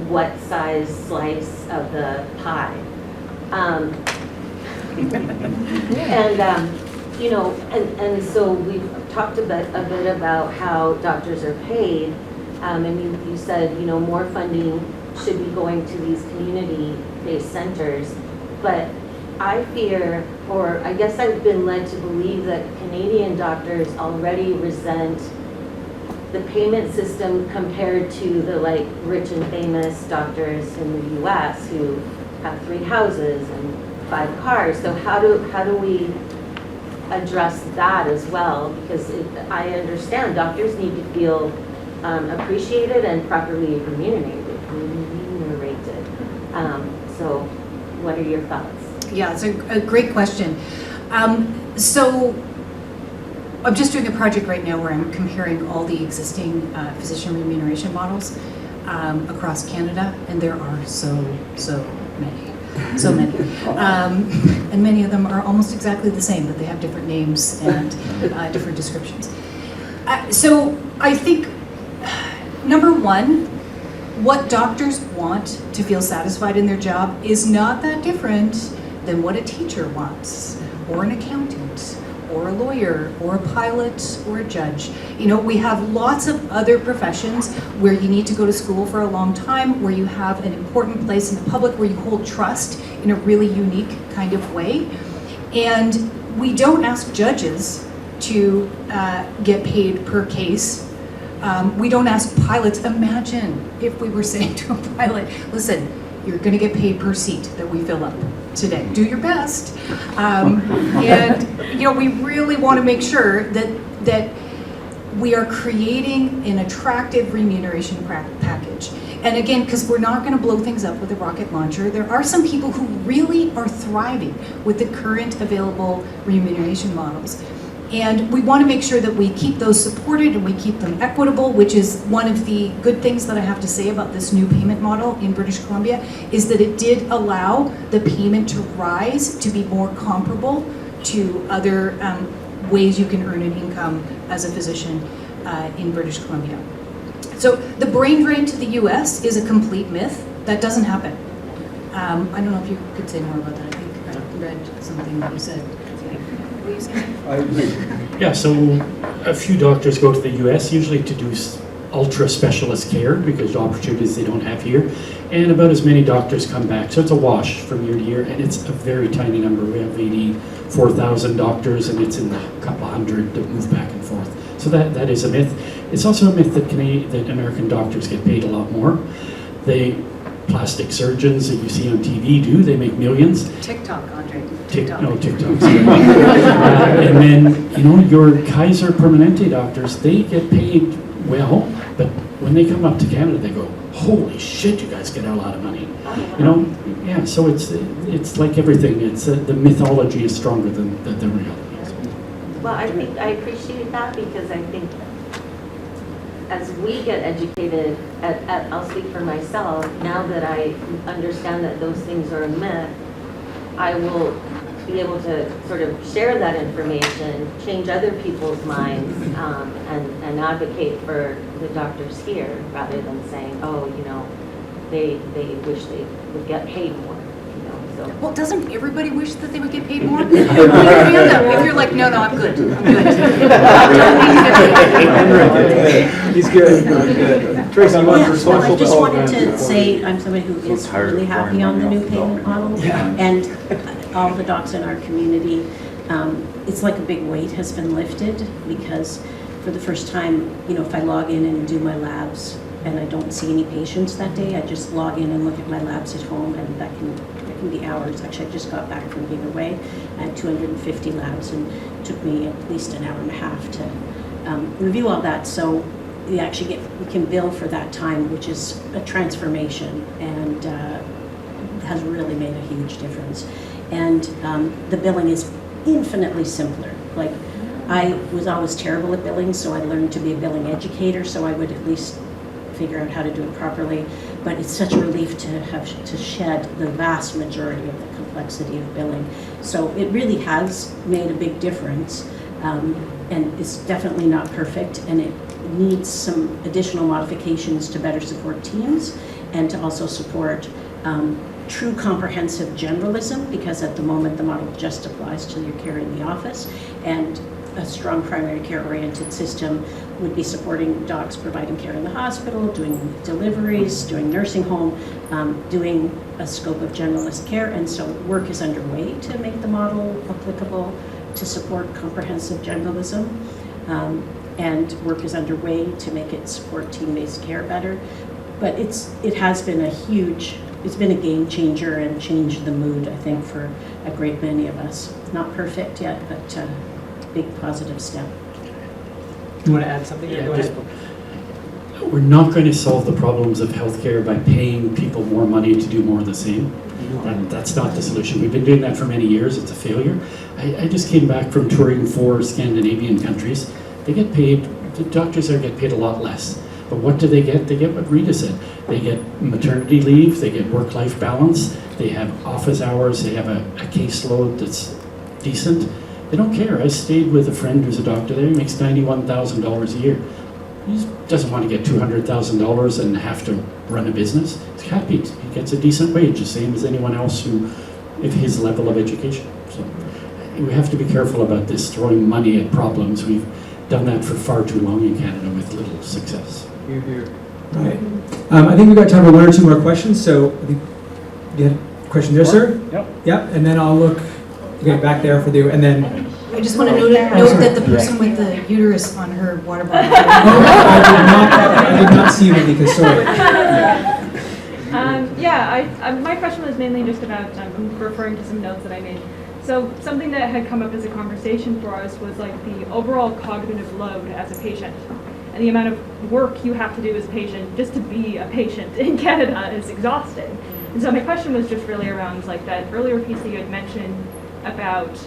what size slice of the pie. And so we've talked a bit about how doctors are paid, and you said, more funding should be going to these community-based centers, but I fear, or I guess I've been led to believe, that Canadian doctors already resent the payment system compared to the rich and famous doctors in the US who have 3 houses and 5 cars. So how do we address that as well? Because I understand doctors need to feel appreciated and properly remunerated. So what are your thoughts? Yeah, it's a great question. So I'm just doing a project right now where I'm comparing all the existing physician remuneration models across Canada, and there are so many. So many. And many of them are almost exactly the same, but they have different names and different descriptions. So I think, number one, what doctors want to feel satisfied in their job is not that different than what a teacher wants, or an accountant, or a lawyer, or a pilot, or a judge. We have lots of other professions where you need to go to school for a long time, where you have an important place in the public, where you hold trust in a really unique kind of way. And we don't ask judges to get paid per case. We don't ask pilots. Imagine if we were saying to a pilot, listen, you're going to get paid per seat that we fill up today. Do your best. We really want to make sure that we are creating an attractive remuneration package. And again, because we're not going to blow things up with a rocket launcher, there are some people who really are thriving with the current available remuneration models. And we want to make sure that we keep those supported and we keep them equitable, which is one of the good things that I have to say about this new payment model in British Columbia, is that it did allow the payment to rise to be more comparable to other ways you can earn an income as a physician in British Columbia. So the brain drain to the US is a complete myth. That doesn't happen. I don't know if you could say more about that. I think I read something that you said. I agree. Yeah, so a few doctors go to the US usually to do ultra specialist care because of opportunities they don't have here, and about as many doctors come back. So it's a wash from year to year, and it's a very tiny number. We have 84,000 doctors, and it's in the couple hundred that move back and forth. So that is a myth. It's also a myth that American doctors get paid a lot more. plastic surgeons that you see on TV do. They make millions. TikTok, Andre. TikTok. And then, you know, your Kaiser Permanente doctors, they get paid well, but when they come up to Canada, they go, holy shit, you guys get a lot of money. You know, yeah, so it's like everything. It's the mythology is stronger than the reality. Well, I think I appreciate that because I think as we get educated, I'll speak for myself, now that I understand that those things are a myth, I will be able to sort of share that information, change other people's minds, and advocate for the doctors here rather than saying, oh, you know, they wish they would get paid more, you know, so. Well, doesn't everybody wish that they would get paid more? Put your hand up if you're like, no, I'm good. He's good. Tracy, you want Yeah, to so I respond? just wanted to say, I'm somebody who is really happy on the new payment model. And all the docs in our community, it's like a big weight has been lifted because for the first time, you know, if I log in and do my labs and I don't see any patients that day, I just log in and look at my labs at home, and that can be hours. Actually, I just got back from being away. I had 250 labs, and it took me at least an hour and a half to review all that. So we can bill for that time, which is a transformation and has really made a huge difference. And the billing is infinitely simpler. Like, I was always terrible at billing, so I learned to be a billing educator, so I would at least figure out how to do it properly. But it's such a relief to have to shed the vast majority of the complexity of billing. So it really has made a big difference, and it's definitely not perfect, and it needs some additional modifications to better support teams and to also support true comprehensive generalism, because at the moment the model just applies to your care in the office, and a strong primary care oriented system would be supporting docs providing care in the hospital, doing deliveries, doing nursing home, doing a scope of generalist care. And so work is underway to make the model applicable to support comprehensive generalism, and work is underway to make it support team-based care better. But it has been it's been a game changer and changed the mood, I think, for a great many of us. Not perfect yet, but big positive step. You want to add something? Yeah, Go ahead. We're not going to solve the problems of healthcare by paying people more money to do more of the same. That's not the solution. We've been doing that for many years. It's a failure. I just came back from touring 4 Scandinavian countries. They get paid, the doctors there get paid a lot less. But what do they get? They get what Rita said. They get maternity leave, they get work-life balance, they have office hours, they have a caseload that's decent. They don't care. I stayed with a friend who's a doctor there. He makes $91,000 a year. He just doesn't want to get $200,000 and have to run a business. He's happy. He gets a decent wage, the same as anyone else who, if his level of education. So we have to be careful about this, throwing money at problems. We've done that for far too long in Canada with little success. Here. Right. I think we've got time for 1 or 2 more questions. So I think you had a question there, sir? Yep. And then I'll look. Okay, back there for you, and then. I just want to note that the person with the uterus on her water bottle. I did not see you, because sorry. My question was mainly just about, I'm referring to some notes that I made. So something that had come up as a conversation for us was like the overall cognitive load as a patient. And the amount of work you have to do as a patient just to be a patient in Canada is exhausting. And so my question was just really around like that earlier piece that you had mentioned about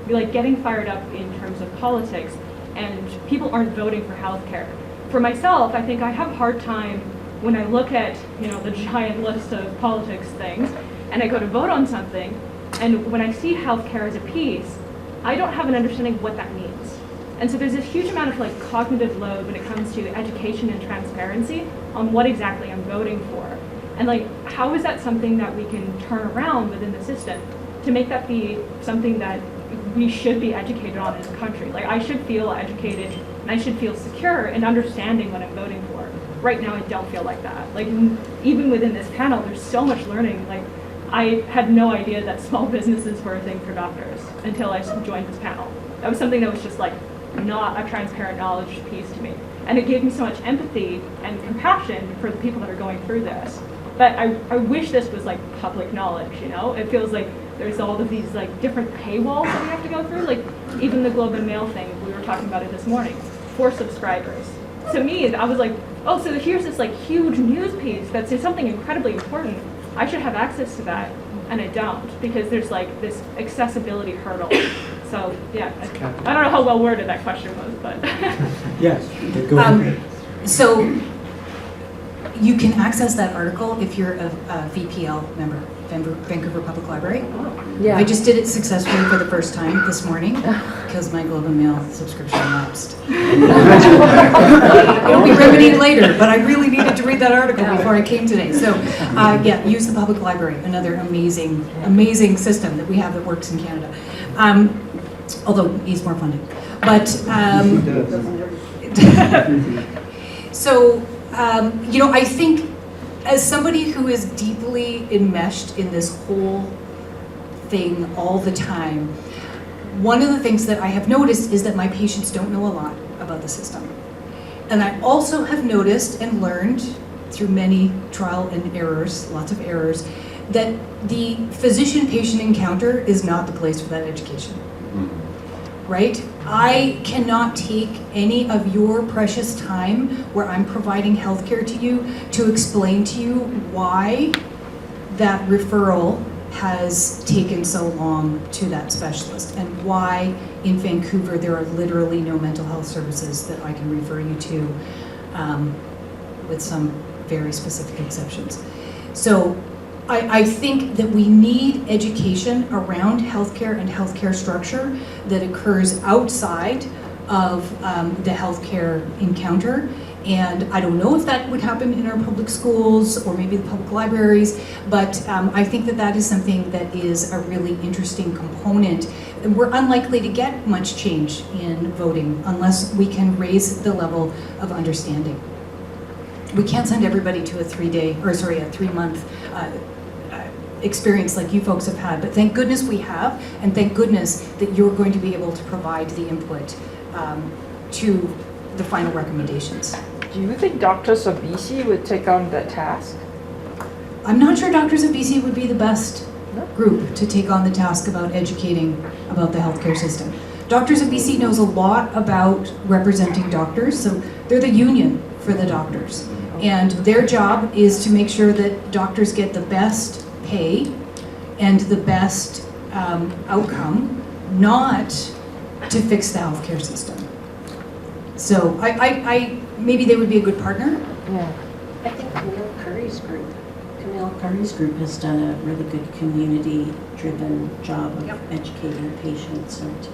like getting fired up in terms of politics, and people aren't voting for healthcare. For myself, I think I have a hard time when I look at the giant list of politics things, and I go to vote on something, and when I see healthcare as a piece, I don't have an understanding of what that means. And so there's a huge amount of like cognitive load when it comes to education and transparency on what exactly I'm voting for, and like how is that something that we can turn around within the system to make that be something that we should be educated on as a country. Like I should feel educated and I should feel secure in understanding what I'm voting for. Right now I don't feel like that. Like even within this panel there's so much learning. Like I had no idea that small businesses were a thing for doctors until I joined this panel. That was something that was just like not a transparent knowledge piece to me. And it gave me so much empathy and compassion for the people that are going through this. But I wish this was like public knowledge, you know? It feels like there's all of these like different paywalls that we have to go through. Like even the Globe and Mail thing, we were talking about it this morning, for subscribers. To me, I was like, oh, so here's this like huge news piece that says something incredibly important. I should have access to that, and I don't, because there's like this accessibility hurdle. So yeah, I don't know how well worded that question was, but. Yes, go ahead. So you can access that article if you're a VPL member, Vancouver Public Library. I just did it successfully for the first time this morning because my Globe and Mail subscription lapsed. It'll be remedied later, but I really needed to read that article before I came today. So yeah, use the public library, another amazing system that we have that works in Canada. Although it needs more funding. But so, you know, I think as somebody who is deeply enmeshed in this whole thing all the time, one of the things that I have noticed is that my patients don't know a lot about the system. And I also have noticed and learned through many trial and errors, lots of errors, that the physician-patient encounter is not the place for that education. Right? I cannot take any of your precious time where I'm providing healthcare to you to explain to you why that referral has taken so long to that specialist and why in Vancouver there are literally no mental health services that I can refer you to, with some very specific exceptions. So I think that we need education around healthcare and healthcare structure that occurs outside of the healthcare encounter. And I don't know if that would happen in our public schools or maybe the public libraries, but I think that that is something that is a really interesting component. And we're unlikely to get much change in voting unless we can raise the level of understanding. We can't send everybody to a 3-month experience like you folks have had, but thank goodness we have, and thank goodness that you're going to be able to provide the input to the final recommendations. Do you think doctors of BC would take on that task? I'm not sure doctors of BC would be the best group to take on the task about educating about the healthcare system. Doctors of BC knows a lot about representing doctors, so they're the union for the doctors. And their job is to make sure that doctors get the best pay and the best outcome, not to fix the healthcare system. So I maybe they would be a good partner. Yeah. I think Camille Curry's group has done a really good community-driven job of educating patients and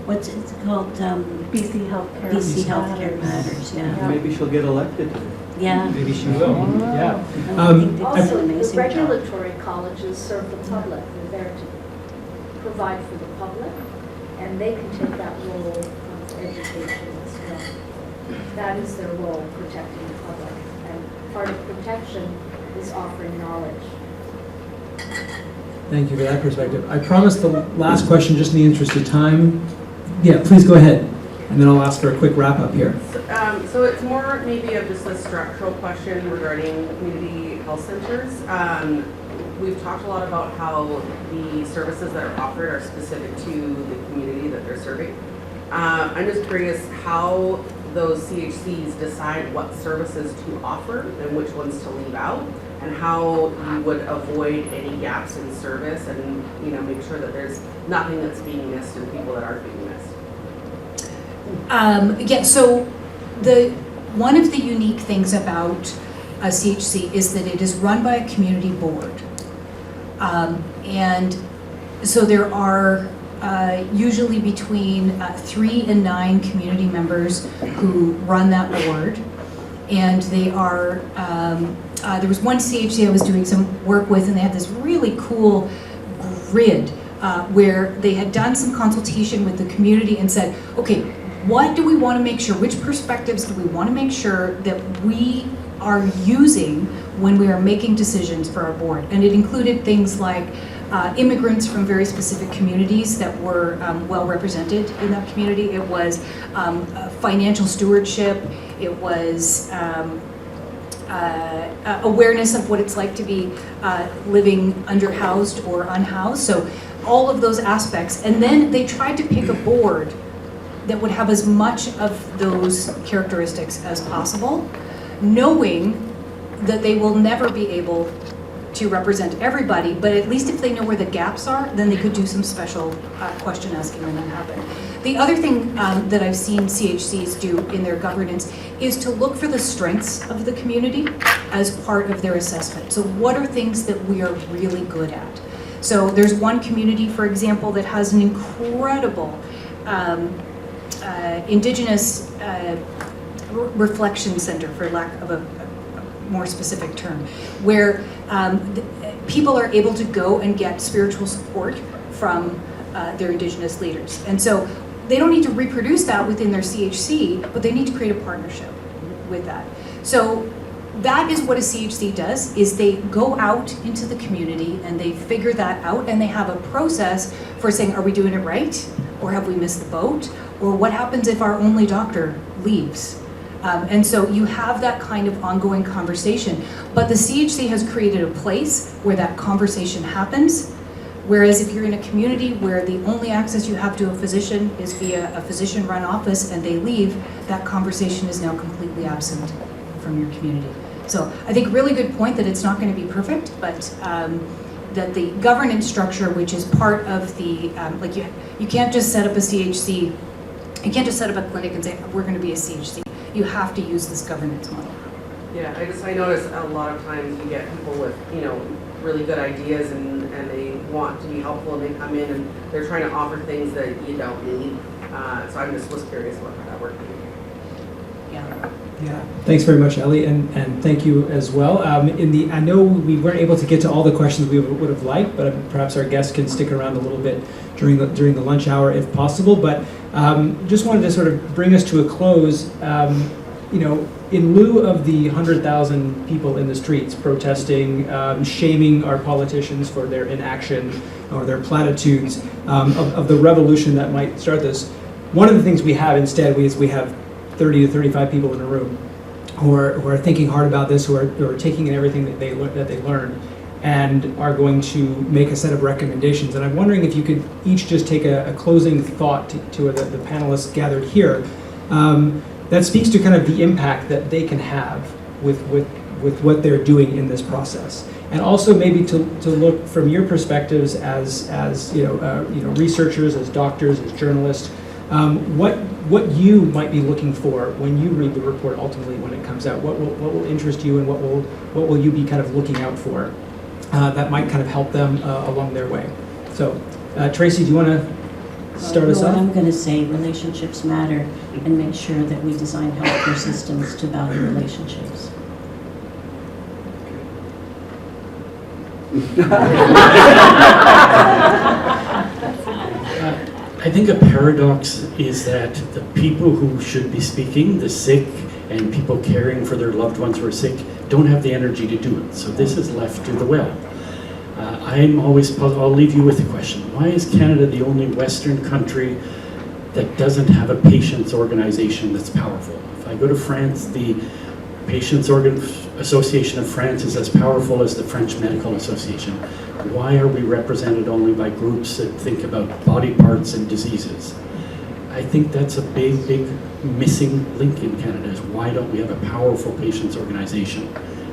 what's it called? BC Healthcare. BC Healthcare Matters. Yeah. Maybe she'll get elected. Yeah. Maybe she will. Yeah. I think they've done an Also, the amazing job. regulatory colleges serve the public. They're there to provide for the public, and they can take that role of education as well. That is their role, protecting the public. And part of protection is offering knowledge. Thank you for that perspective. I promised the last question just in the interest of time. Yeah, please go ahead. And then I'll ask for a quick wrap up here. So it's more maybe of just a structural question regarding community health centers. We've talked a lot about how the services that are offered are specific to the community that they're serving. I'm just curious how those CHCs decide what services to offer and which ones to leave out, and how you would avoid any gaps in service and, you know, make sure that there's nothing that's being missed and people that aren't being missed. Yeah, so one of the unique things about a CHC is that it is run by a community board. And so there are usually between 3 and 9 community members who run that board. And they are, there was one CHC I was doing some work with, and they had this really cool grid where they had done some consultation with the community and said, okay, what do we want to make sure, which perspectives do we want to make sure that we are using when we are making decisions for our board? And it included things like immigrants from very specific communities that were well represented in that community. It was financial stewardship. It was awareness of what it's like to be living underhoused or unhoused. So all of those aspects. And then they tried to pick a board that would have as much of those characteristics as possible, knowing that they will never be able to represent everybody, but at least if they know where the gaps are, then they could do some special question asking when that happened. The other thing that I've seen CHCs do in their governance is to look for the strengths of the community as part of their assessment. So what are things that we are really good at? So there's one community, for example, that has an incredible Indigenous reflection center, for lack of a more specific term, where people are able to go and get spiritual support from their Indigenous leaders. And so they don't need to reproduce that within their CHC, but they need to create a partnership with that. So that is what a CHC does, is they go out into the community and they figure that out, and they have a process for saying, are we doing it right? Or have we missed the boat? Or what happens if our only doctor leaves? And so you have that kind of ongoing conversation. But the CHC has created a place where that conversation happens. Whereas if you're in a community where the only access you have to a physician is via a physician-run office and they leave, that conversation is now completely absent from your community. So I think really good point that it's not going to be perfect, but that the governance structure, which is part of the, like you can't just set up a CHC, you can't just set up a clinic and say, we're going to be a CHC. You have to use this governance model. Yeah, I notice a lot of times you get people with, really good ideas and they want to be helpful and they come in and they're trying to offer things that you don't need. So I just was curious about how that worked. Yeah, thanks very much, Ellie, and thank you as well. I know we weren't able to get to all the questions we would have liked, but perhaps our guests can stick around a little bit during the lunch hour if possible. But just wanted to sort of bring us to a close. In lieu of the 100,000 people in the streets protesting, shaming our politicians for their inaction or their platitudes of the revolution that might start this, one of the things we have instead is we have 30 to 35 people in a room who are thinking hard about this, who are taking in everything that they learned, and are going to make a set of recommendations. And I'm wondering if you could each just take a closing thought to the panelists gathered here that speaks to kind of the impact that they can have with what they're doing in this process, and also maybe to look from your perspectives as researchers, as doctors, as journalists. What you might be looking for when you read the report ultimately when it comes out. What will interest you, and what will you be kind of looking out for that might kind of help them along their way. So, Tracy, do you want to start us off? I'm going to say relationships matter, and make sure that we design healthcare systems to value relationships. I think a paradox is that the people who should be speaking, the sick and people caring for their loved ones who are sick, don't have the energy to do it. So this is left to the will. I'm always puzzled. I'll leave you with a question. Why is Canada the only Western country that doesn't have a patients organization that's powerful? If I go to France, the Patients Association of France is as powerful as the French Medical Association. Why are we represented only by groups that think about body parts and diseases? I think that's a big missing link in Canada, is why don't we have a powerful patients organization?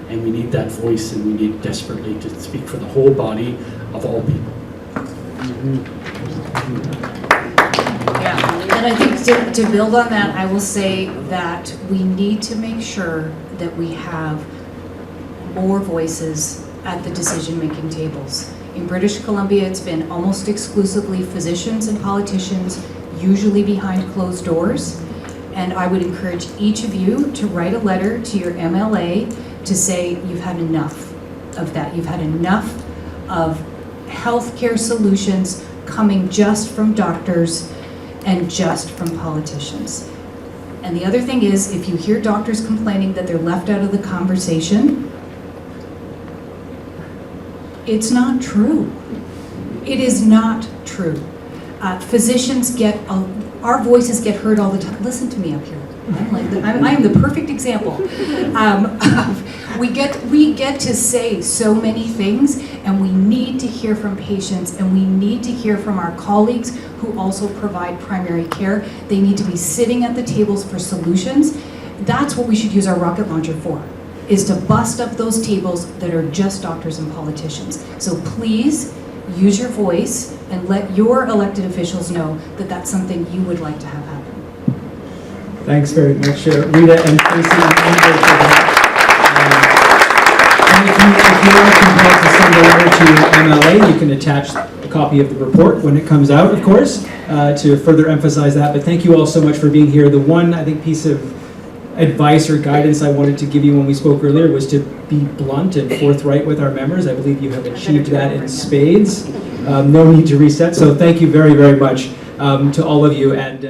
And we need that voice, and we need desperately to speak for the whole body of all people. Yeah, and I think to build on that, I will say that we need to make sure that we have more voices at the decision-making tables. In British Columbia, it's been almost exclusively physicians and politicians, usually behind closed doors. And I would encourage each of you to write a letter to your MLA to say you've had enough of that. You've had enough of healthcare solutions coming just from doctors and just from politicians. And the other thing is, if you hear doctors complaining that they're left out of the conversation, it's not true. It is not true. Physicians our voices get heard all the time. Listen to me up here. I am the perfect example of We get to say so many things, and we need to hear from patients, and we need to hear from our colleagues who also provide primary care. They need to be sitting at the tables for solutions. That's what we should use our rocket launcher for, is to bust up those tables that are just doctors and politicians. So please use your voice and let your elected officials know that that's something you would like to have happen. Thanks very much, Rita and Tracy and Andre for that. And if you are compelled to send a letter to MLA, you can attach a copy of the report when it comes out, of course, to further emphasize that. But thank you all so much for being here. The one, I think, piece of advice or guidance I wanted to give you when we spoke earlier was to be blunt and forthright with our members. I believe you have achieved that in spades. No need to reset. So thank you very, very much to all of you. And